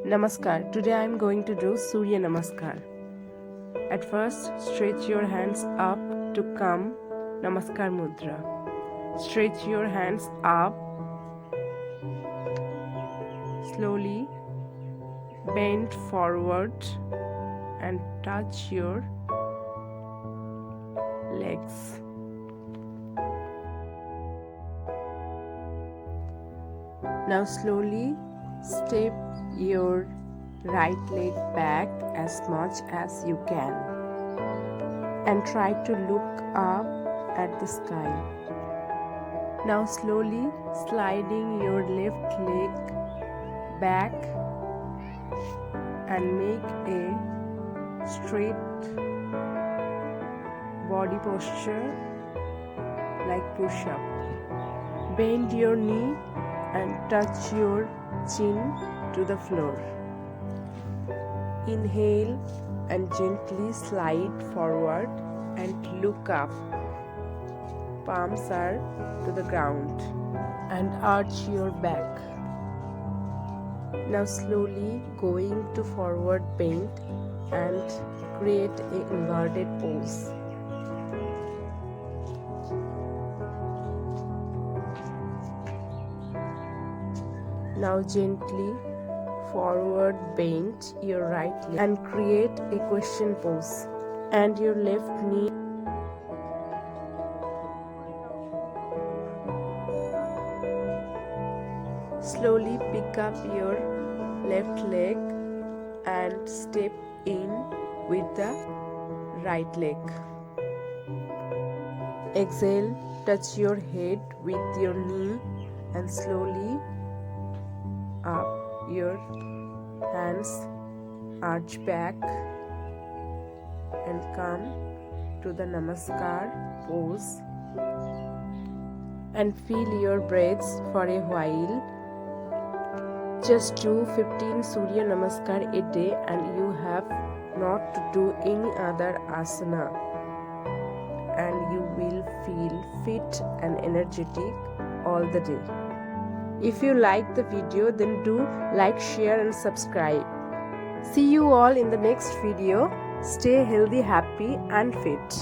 Namaskar. Today I am going to do Surya Namaskar. At first, stretch your hands up to come Namaskar Mudra. Stretch your hands up. Slowly bend forward and touch your legs. Now slowly step your right leg back as much as you can and try to look up at the sky. Now slowly sliding your left leg back and make a straight body posture like push-up. Bend your knee and touch your chin to the floor. Inhale and gently slide forward and look up. Palms are to the ground and arch your back. Now slowly going to forward bend and create an inverted pose. Now gently forward bend your right leg and create a question pose and your left knee. Slowly pick up your left leg and step in with the right leg. Exhale, touch your head with your knee and slowly up your hands, arch back and come to the Namaskar pose and feel your breaths for a while. Just do 15 Surya Namaskar a day and you have not to do any other asana and you will feel fit and energetic all the day. If you like the video, then do like, share and subscribe. See you all in the next video. Stay healthy, happy and fit.